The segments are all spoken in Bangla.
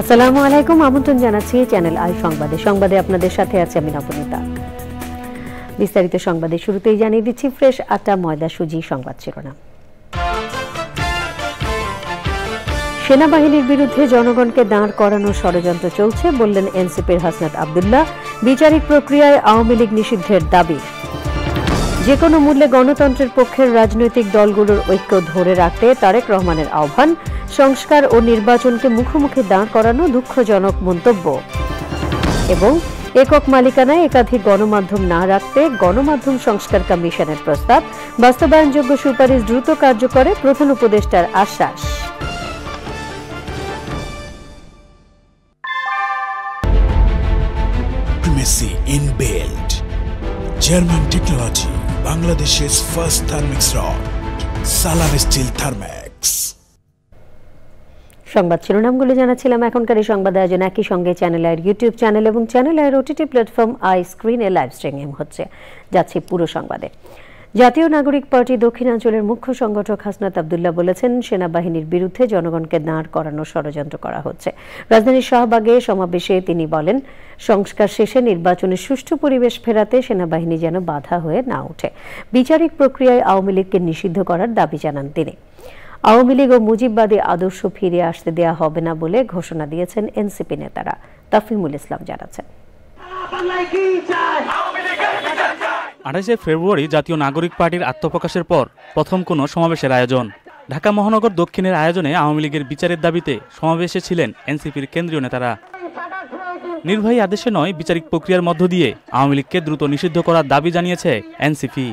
আসসালামু আলাইকুম, আমন্ত্রণ জানাচ্ছি চ্যানেল আই সংবাদে আপনাদের সাথে আছে আমি নবনীতা। বিস্তারিত সংবাদে শুরুতেই জানিয়ে দিচ্ছি ফ্রেশ আটা ময়দা সুজি সংবাদ শিরোনাম। সেনাবাহিনীর বিরুদ্ধে জনগণকে দাঁড় করানোর ষড়যন্ত্র চলছে বললেন এনসিপির হাসনাত আব্দুল্লাহ। বিচারিক প্রক্রিয়ায় আওয়ামী লীগ নিষিদ্ধের দাবি। যে কোনো মূল্যে গণতন্ত্রের পক্ষের রাজনৈতিক দলগুলোর ঐক্য ধরে রাখতে তারেক রহমানের আহ্বান। সংস্কার ও নির্বাচনকে মুখোমুখি দাঁড় করানো দুঃখজনক মন্তব্য। এবং একক মালিকানায় একাধিক গণমাধ্যম না রাখতে গণমাধ্যম সংস্কার কমিশনের প্রস্তাব। বাস্তবায়নযোগ্য সুপারিশ দ্রুত কার্যকরে প্রধান উপদেষ্টার আশ্বাস। Primacy inbuilt. German technology, Bangladesh's first thermix rod, Salam Steel Thermax. সংবাদ শিরোনামগুলো জানাচ্ছিলাম। এখনকার এই সংবাদ আয়োজন একই সঙ্গে চ্যানেল আইয়ের ইউটিউব চ্যানেল এবং চ্যানেল আইয়ের ওটিটি প্ল্যাটফর্ম আই স্ক্রিনে লাইভ স্ট্রিমিং হচ্ছে। যাচ্ছি পুরো সংবাদে। জাতীয় নাগরিক পার্টি দক্ষিণাঞ্চলের মুখ্য সংগঠক হাসনাত আব্দুল্লাহ বলেছেন, সেনাবাহিনীর বিরুদ্ধে জনগণকে দাঁড় করানোর ষড়যন্ত্র করা হচ্ছে। রাজধানীর শাহবাগে সমাবেশে তিনি বলেন, সংস্কার শেষে নির্বাচনের সুষ্ঠু পরিবেশ ফেরাতে সেনাবাহিনী যেন বাধা হয়ে না ওঠে। বিচারিক প্রক্রিয়ায় আওয়ামী লীগকে নিষিদ্ধ করার দাবি জানান তিনি। আওয়ামী লীগ ও মুজিববাদী আদর্শ ফিরে আসতে দেয়া হবে না বলে ঘোষণা দিয়েছেন এনসিপি নেতারা। তাফহিমুল ইসলাম জানাচ্ছেন। 28 ফেব্রুয়ারি জাতীয় নাগরিক পার্টির আত্মপ্রকাশের পর প্রথম কোনো সমাবেশের আয়োজন। ঢাকা মহানগর দক্ষিণের আয়োজনে আওয়ামী লীগের বিচারের দাবিতে সমাবেশে ছিলেন এনসিপির কেন্দ্রীয় নেতারা। নির্বাহী আদেশে নয়, বিচারিক প্রক্রিয়ার মধ্য দিয়ে আওয়ামী লীগকে দ্রুত নিষিদ্ধ করার দাবি জানিয়েছে এনসিপি।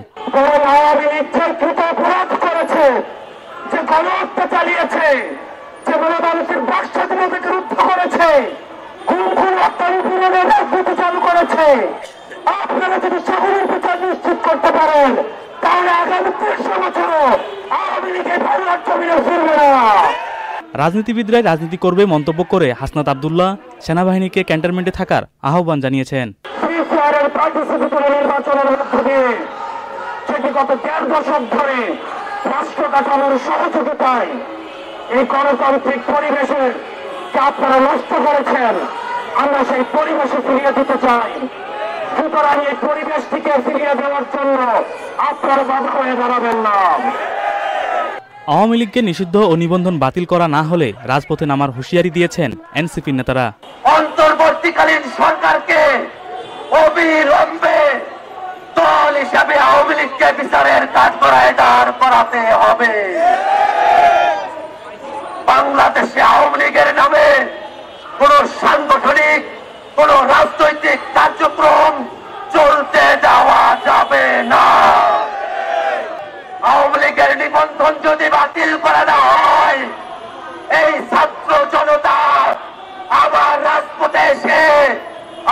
আপনারা যদি সকলের বিচার নিশ্চিত করতে পারেন তাহলে আগামী 300 বছরও আওয়ামী লীগের বাংলার জমিনে ফিরবে না। রাজনীতিবিদরাই রাজনীতি করবে মন্তব্য করে হাসনাত আব্দুল্লাহ সেনাবাহিনীকে ক্যান্টনমেন্টে থাকার আহ্বান জানিয়েছেন। নির্বাচনের মধ্য দিয়ে সেটি গত 1.5 দশক ধরে রাষ্ট্র কাঠামোর সহযোগিতায় এই গণতান্ত্রিক পরিবেশের যা আপনারা নষ্ট করেছেন, আমরা সেই পরিবেশে ফিরিয়ে দিতে চাই। সুতরাং এই পরিবেশটিকে ফিরিয়ে দেওয়ার জন্য আপনারা বাধা হয়ে দাঁড়াবেন না। আওয়ামী লীগকে নিষিদ্ধ ও নিবন্ধন বাতিল করা না হলে রাজপথে নামার হুঁশিয়ারি দিয়েছেন এনসিপি নেতারা। অন্তর্বর্তীকালীন সরকারকে অবিলম্বে দল হিসাবে আওয়ামী লীগকে বিচারের কাঠগড়ায় দাঁড় করাতে হবে। বাংলাদেশে আওয়ামী লীগের নামে কোন সাংগঠনিক, কোন রাজনৈতিক কার্যক্রম চলতে দেওয়া যাবে না। আওয়ামী লীগের নিবন্ধন যদি বাতিল করা না হয়, এই ছাত্র জনতা আবার রাজপথে এসে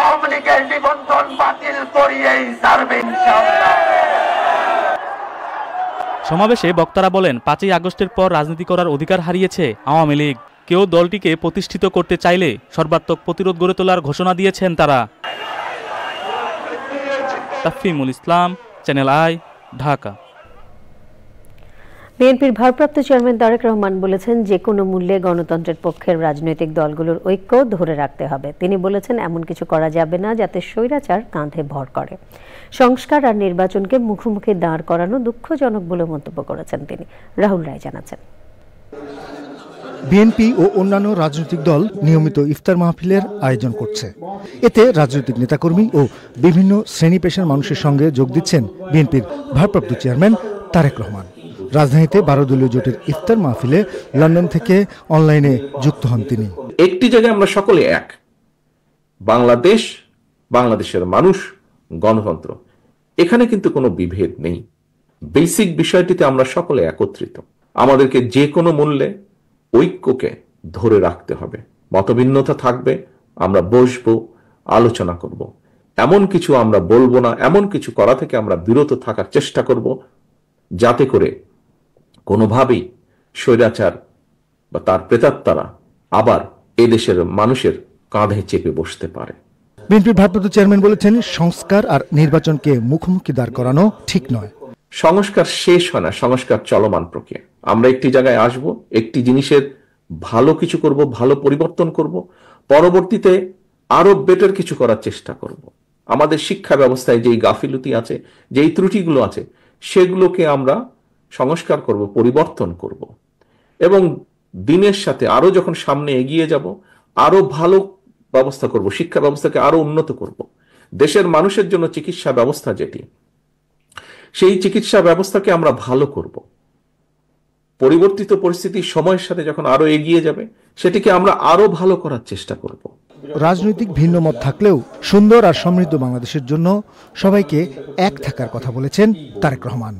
আওয়ামী লীগের নিবন্ধন বাতিল করিয়েই ছাড়বে ইনশাআল্লাহ। সমাবেশে বক্তারা বলেন, 5ই আগস্টের পর রাজনীতি করার অধিকার হারিয়েছে আওয়ামী লীগ। কেউ দলটিকে প্রতিষ্ঠিত করতে চাইলে সর্বাত্মক প্রতিরোধ গড়ে তোলার ঘোষণা দিয়েছেন তারা। তাফহিমুল ইসলাম, চ্যানেল আই, ঢাকা। বিএনপির ভারপ্রাপ্ত চেয়ারম্যান তারেক রহমান বলেছেন, যে কোনো মূল্যে গণতন্ত্রের পক্ষের রাজনৈতিক দলগুলোর ঐক্য ধরে রাখতে হবে। তিনি বলেছেন, এমন কিছু করা যাবে না যাতে স্বৈরাচার কাঁধে ভর করে। সংস্কার আর নির্বাচনকে মুখোমুখি দাঁড় করানো দুঃখজনক বলে মন্তব্য করেছেন তিনি। রাহুল রায় জানাচ্ছেন। বিএনপি ও অন্যান্য রাজনৈতিক দল নিয়মিত ইফতার মাহফিলের আয়োজন করছে। এতে রাজনৈতিক নেতাকর্মী ও বিভিন্ন শ্রেণী পেশার মানুষের সঙ্গে যোগ দিচ্ছেন বিএনপির ভারপ্রাপ্ত চেয়ারম্যান তারেক রহমান। রাজধানীতে 12 দলীয় জোটের ইফতার মাহফিলে লন্ডন থেকে অনলাইনে যুক্ত হন তিনি। একটি জায়গায় আমরা সকলে এক, বাংলাদেশ, বাংলাদেশের মানুষ, গণতন্ত্র। এখানে কিন্তু কোনো বিভেদ নেই। বেসিক বিষয়টিতে আমরা সকলে একত্রিত। আমাদেরকে যে কোনো মূল্যে ঐক্যকে ধরে রাখতে হবে। মতভিন্নতা থাকবে, আমরা বসবো, আলোচনা করব। এমন কিছু আমরা বলবো না, এমন কিছু করা থেকে আমরা বিরত থাকার চেষ্টা করব যাতে করে কোনোভাবেই স্বৈরাচার বা তার প্রেতাত্মারা আবার এদেশের মানুষের কাঁধে চেপে বসতে পারে। বিএনপির ভারপ্রাপ্ত চেয়ারম্যান বলেছেন, সংস্কার আর নির্বাচনকে মুখোমুখি দাঁড় করানো ঠিক নয়। সংস্কার শেষ হয় না, সংস্কার চলমান প্রক্রিয়া। আমরা একটি জায়গায় আসব, একটি জিনিসের ভালো কিছু করব, ভালো পরিবর্তন করব, পরবর্তীতে আরো বেটার কিছু করার চেষ্টা করব। আমাদের শিক্ষা ব্যবস্থায় যেই গাফিলতি আছে, যেই ত্রুটিগুলো আছে, সেগুলোকে আমরা সংস্কার করব, পরিবর্তন করব, এবং দিনের সাথে আরো যখন সামনে এগিয়ে যাব আরো ভালো ব্যবস্থা করব, শিক্ষা ব্যবস্থাকে আরো উন্নত করব। দেশের মানুষের জন্য চিকিৎসা ব্যবস্থা যেটি, সেই চিকিৎসা ব্যবস্থাকে আমরা ভালো করব। পরিবর্তিত পরিস্থিতি সময়ের সাথে যখন আরো এগিয়ে যাবে, সেটিকে আমরা আরো ভালো করার চেষ্টা করব। রাজনৈতিক ভিন্ন মত থাকলেও সুন্দর আর সমৃদ্ধ বাংলাদেশের জন্য সবাইকে এক থাকার কথা বলেছেন তারেক রহমান।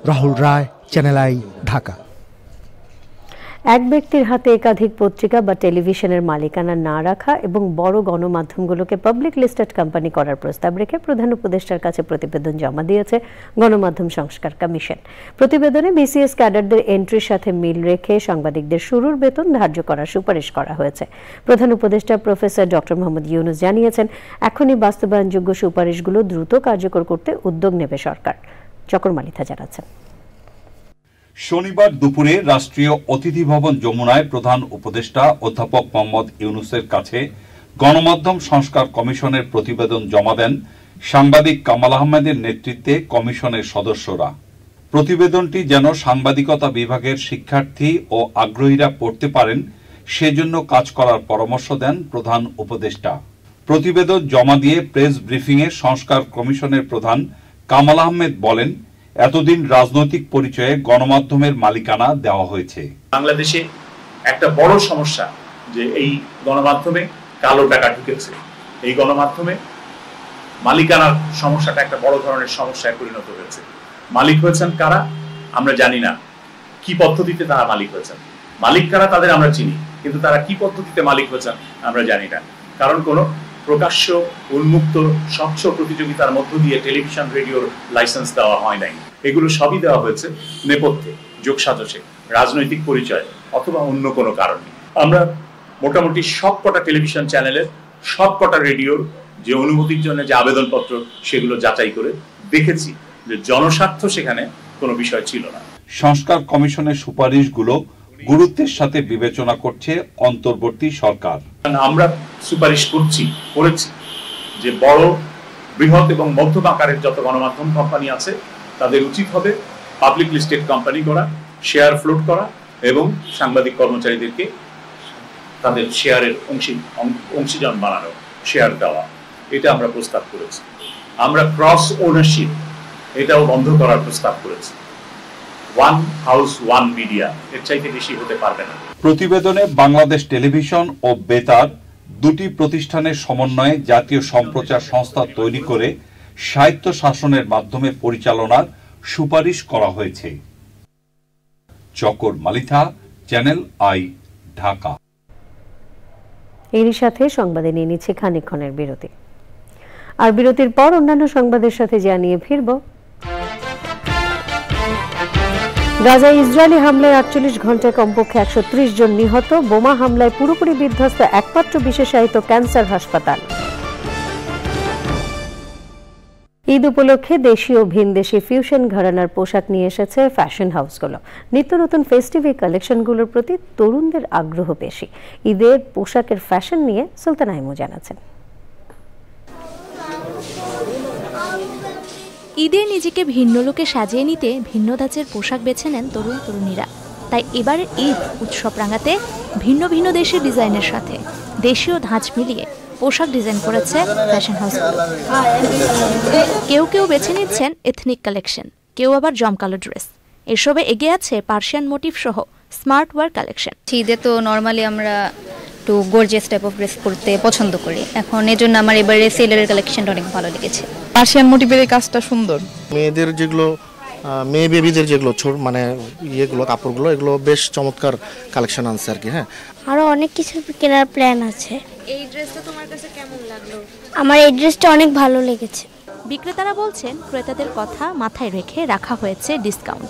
রাহুল রায়, চ্যানেল আই, ঢাকা। এক ব্যক্তির হাতে একাধিক পত্রিকা বা টেলিভিশনের মালিকানা না রাখা এবং বড় গণমাধ্যমগুলোকে পাবলিক লিস্টেড কোম্পানি করার প্রস্তাব রেখে প্রধান উপদেষ্টার কাছে প্রতিবেদন জমা দিয়েছে গণমাধ্যম সংস্কার কমিশন। প্রতিবেদনে বিসিএস ক্যাডারদের এন্ট্রির সাথে মিল রেখে সাংবাদিকদের শুরুর বেতন ধার্য করার সুপারিশ করা হয়েছে। প্রধান উপদেষ্টা প্রফেসর ডক্টর মোহাম্মদ ইউনুস জানিয়েছেন, এখনই বাস্তবায়নযোগ্য সুপারিশগুলো দ্রুত কার্যকর করতে উদ্যোগ নেবে সরকার। চকর মালিথা জানাচ্ছেন। শনিবার দুপুরে রাষ্ট্রীয় অতিথি ভবন যমুনায় প্রধান উপদেষ্টা অধ্যাপক মোহাম্মদ ইউনুসের কাছে গণমাধ্যম সংস্কার কমিশনের প্রতিবেদন জমা দেন সাংবাদিক কামাল আহমেদের নেতৃত্বে কমিশনের সদস্যরা। প্রতিবেদনটি যেন সাংবাদিকতা বিভাগের শিক্ষার্থী ও আগ্রহীরা পড়তে পারেন সেজন্য কাজ করার পরামর্শ দেন প্রধান উপদেষ্টা। প্রতিবেদন জমা দিয়ে প্রেস ব্রিফিংয়ে সংস্কার কমিশনের প্রধান কামাল আহমেদ বলেন, এতদিন রাজনৈতিক পরিচয়ে গণমাধ্যমের মালিকানা দেওয়া হয়েছে। বাংলাদেশে একটা বড় সমস্যা যে এই গণমাধ্যমে কালো টাকা ঢুকেছে, এই গণমাধ্যমে মালিকানার সমস্যাটা একটা বড় ধরনের সমস্যায় পরিণত হয়েছে। মালিক হয়েছেন কারা আমরা জানি না, কি পদ্ধতিতে তারা মালিক হয়েছেন। মালিক কারা তাদের আমরা চিনি, কিন্তু তারা কি পদ্ধতিতে মালিক হয়েছেন আমরা জানি না। কারণ কোনো প্রকাশ্য উন্মুক্ত স্বচ্ছ প্রতিযোগিতার মধ্য দিয়ে টেলিভিশন রেডিওর লাইসেন্স দেওয়া হয় নাই। এগুলো সবই দেওয়া হয়েছে নেপথ্যে, যোগসাজশে, রাজনৈতিক পরিচয় অথবা অন্য কোনো কারণে। আমরা মোটামুটি সবকটা টেলিভিশন চ্যানেলের, সবকটা রেডিওর যে অনুমতির জন্য যে আবেদনপত্র, সেগুলো যাচাই করে দেখেছি যে জনস্বার্থ সেখানে কোনো বিষয় ছিল না। সংস্কার কমিশনের সুপারিশগুলো গুরুত্বের সাথে বিবেচনা করছে অন্তর্বর্তী সরকার। আমরা সুপারিশ করেছি যে বড়, বৃহৎ এবং মধ্যম আকারের যত গণমাধ্যম কোম্পানি আছে তাদের উচিত হবে পাবলিক লিস্টেড কোম্পানি করা, শেয়ার ফ্লোট করা এবং সাংবাদিক কর্মচারীদেরকে তাদের শেয়ারের অংশীজন বানানো, শেয়ার দেওয়া। এটা আমরা প্রস্তাব করেছি। আমরা ক্রস ওনারশিপ এটাও বন্ধ করার প্রস্তাব করেছি। ওয়ান হাউস ওয়ান মিডিয়া, এর চাইতে বেশি হতে পারবে না। প্রতিবেদনে বাংলাদেশ টেলিভিশন ও বেতার দুটি প্রতিষ্ঠানের সমন্বয়ে জাতীয় সম্প্রচার সংস্থা তৈরি করে স্বায়ত্ত শাসনের মাধ্যমে পরিচালনার সুপারিশ করা হয়েছে। চকর মালিথা, চ্যানেল আই, ঢাকা। এরই সাথে সংবাদে নিয়ে নিচ্ছে খানিকক্ষণের বিরতি। আর বিরতির পর অন্যান্য সংবাদের সাথে জানিয়ে ফিরব। গাজায় ইসরায়েলি হামলায় 48 ঘন্টায় কমপক্ষে 130 জন নিহত। বোমা হামলায় পুরোপুরি বিধ্বস্ত একমাত্র বিশেষায়িত ক্যান্সার হাসপাতাল। ঈদ উপলক্ষে দেশীয় ও ভিনদেশি ফিউশন ঘরানার পোশাক নিয়ে এসেছে ফ্যাশন হাউসগুলো। নিত্য নতুন ফেস্টিভ কালেকশনগুলোর প্রতি তরুণদের আগ্রহ বেশি। ঈদের পোশাকের ফ্যাশন নিয়ে সুলতানা ইমু জানাচ্ছেন। ঈদে নিজেকে ভিন্ন লোকে সাজিয়ে নিতে ভিন্ন ধাঁচের পোশাক বেছে নেন তরুণ তরুণীরা। তাই এবারের ঈদ উৎসব রাঙাতে ভিন্ন ভিন্ন দেশের ডিজাইনের সাথে দেশীয় ধাঁচ মিলিয়ে পোশাক ডিজাইন করেছে ফ্যাশন হাউসগুলো। কেউ কেউ বেছে নিচ্ছেন এথনিক কালেকশন, কেউ আবার জমকালো ড্রেস। এসবে এগিয়ে আছে পার্সিয়ান মোটিভ সহ স্মার্ট ওয়্যার কালেকশন। ঈদে তো নর্মালি আমরা একটু গর্জিয়াস টাইপ অফ ড্রেস পরতে পছন্দ করি, এখন এজন্য আমার এবারে সেলের কালেকশনটা অনেক ভালো লেগেছে। পার্সিয়ান মোটিভের এই কাজটা সুন্দর। মেয়েদের যেগুলো, মেয়ে বেবিদের যেগুলো মানে ইয়েগুলো, কাপড়গুলো, এগুলো বেশ চমৎকার কালেকশন আনছে আর কি। হ্যাঁ, আরো অনেক কিছু কেনার প্ল্যান আছে। এই ড্রেসটা তোমার কাছে কেমন লাগলো? আমার এই ড্রেসটা অনেক ভালো লেগেছে। বিক্রেতারা বলছেন ক্রেতাদের কথা মাথায় রেখে রাখা হয়েছে ডিসকাউন্ট।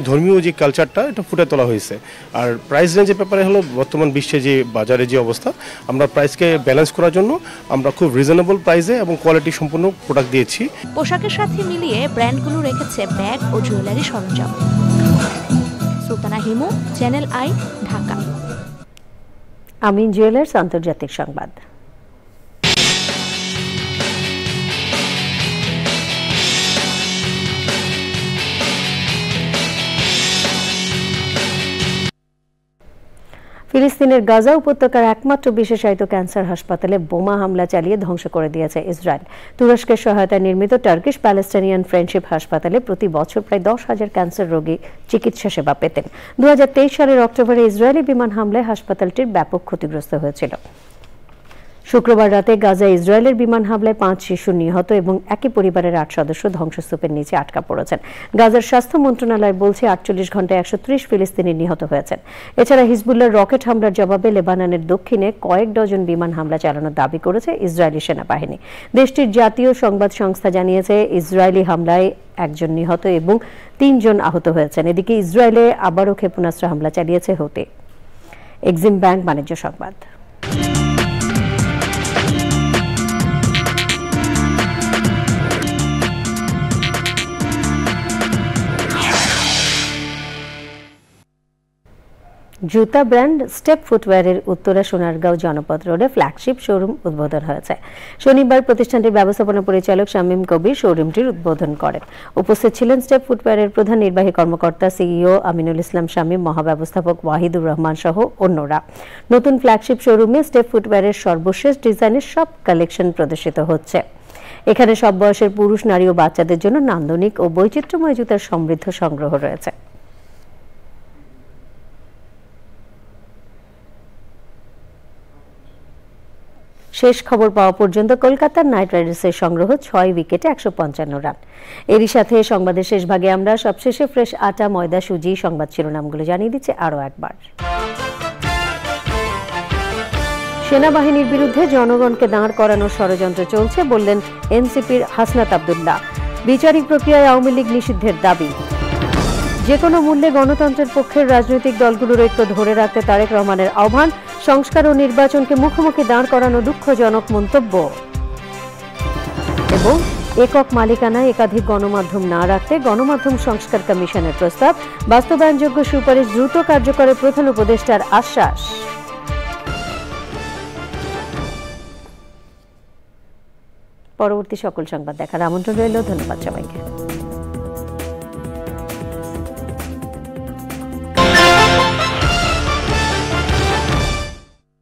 ধর্মীয় যে কালচারটা এটা ফুটে তোলা হয়েছে। আর প্রাইস রেঞ্জের ব্যাপারে হলো বর্তমান বিশ্বে যে বাজারে যে অবস্থা, আমরা প্রাইসকে ব্যালেন্স করার জন্য আমরা খুব রিজনেবল প্রাইসে এবং কোয়ালিটি সম্পন্ন প্রোডাক্ট দিয়েছি। পোশাকের সাথে মিলিয়ে ব্র্যান্ডগুলো রেখেছে ব্যাগ ও জুয়েলারি সরঞ্জাম। Sultana Himu, channel I, Dhaka. Amin jewellers আন্তর্জাতিক সংবাদ। ফিলিস্তিনের গাজা উপত্যকার একমাত্র বিশেষায়িত ক্যান্সার হাসপাতালে বোমা হামলা চালিয়ে ধ্বংস করে দিয়েছে ইসরায়েল। তুরস্কের সহায়তায় নির্মিত টার্কিশ প্যালেস্টাইনিয়ান ফ্রেন্ডশিপ হাসপাতালে প্রতি বছর প্রায় 10,000 ক্যান্সার রোগী চিকিৎসা সেবা পেতেন। 2023 সালের অক্টোবরে ইসরায়েলি বিমান হামলায় হাসপাতালটির ব্যাপক ক্ষতিগ্রস্ত হয়েছিল। শুক্রবার রাতে গাজায় ইসরায়েলের বিমান হামলায় 5 শিশু নিহত এবং একই পরিবারের 8 সদস্য ধ্বংসস্তূপের নিচে আটকা পড়েছেন। গাজার স্বাস্থ্য মন্ত্রণালয় বলছে 48 ঘন্টায় 130 ফিলিস্তিনি নিহত হয়েছেন। এছাড়া হিজবুল্লাহর রকেট হামলার জবাবে লেবাননের দক্ষিণে কয়েক ডজন বিমান হামলা চালানোর দাবি করেছে ইসরায়েলি সেনাবাহিনী। দেশটির জাতীয় সংবাদ সংস্থা জানিয়েছে ইসরায়েলি হামলায় 1 জন নিহত এবং 3 জন আহত হয়েছেন। এদিকে ইসরায়েলে আবারও ক্ষেপণাস্ত্র হামলা চালিয়েছে হুতি। এক্সিম ব্যাংক বাণিজ্য সংবাদ। জুতা ব্র্যান্ড স্টেপ ফুটওয়্যারের উত্তরা সোনারগাঁও জনপদ রোডে ফ্ল্যাগশিপ শোরুম উদ্বোধন হয়েছে। শনিবার প্রতিষ্ঠানটির ব্যবস্থাপনা পরিচালক শামীম কবির শোরুমটির উদ্বোধন করেন। উপস্থিত ছিলেন স্টেপ ফুটওয়্যারের প্রধান নির্বাহী কর্মকর্তা সিইও আমিনুল ইসলাম শামীম, মহাব্যবস্থাপক ওয়াহিদুর রহমান সহ অন্যরা। নতুন ফ্ল্যাগশিপ শোরুমে স্টেপ ফুটওয়্যারের সর্বশেষ ডিজাইনের সব কালেকশন প্রদর্শিত হচ্ছে। এখানে সব বয়সের পুরুষ, নারী ও বাচ্চাদের জন্য নান্দনিক ও বৈচিত্র্যময় জুতার সমৃদ্ধ সংগ্রহ রয়েছে। শেষ খবর পাওয়া পর্যন্ত কলকাতার নাইট রাইডার্সের সংগ্রহ 6 উইকেটে 155 রান। এরই সাথে সংবাদের শেষ ভাগে আমরা সবশেষে ফ্রেশ আটা, ময়দা, সুজি সংবাদ শিরোনামগুলো জানিয়ে দিচ্ছে আরও একবার। সেনাবাহিনীর বিরুদ্ধে জনগণকে দাঁড় করানোর ষড়যন্ত্র চলছে বললেন এনসিপির হাসনাত আব্দুল্লাহ। বিচারিক প্রক্রিয়ায় আওয়ামী লীগ নিষিদ্ধের দাবি। যে কোনো মূল্যে গণতন্ত্রের পক্ষের রাজনৈতিক দলগুলোর ঐক্য ধরে রাখতে তারেক রহমানের আহ্বান। সংস্কার ও নির্বাচনকে মুখোমুখি দাঁড় করানো দুঃখজনক মন্তব্য। এবং একক মালিকানায় একাধিক গণমাধ্যম না রাখতে গণমাধ্যম সংস্কার কমিশনের প্রস্তাব। বাস্তবায়নযোগ্য সুপারিশ দ্রুত কার্যকরের প্রধান উপদেষ্টার আশ্বাস। পরবর্তী সকল সংবাদ দেখার আমন্ত্রণ রইল। ধন্যবাদ সবাইকে।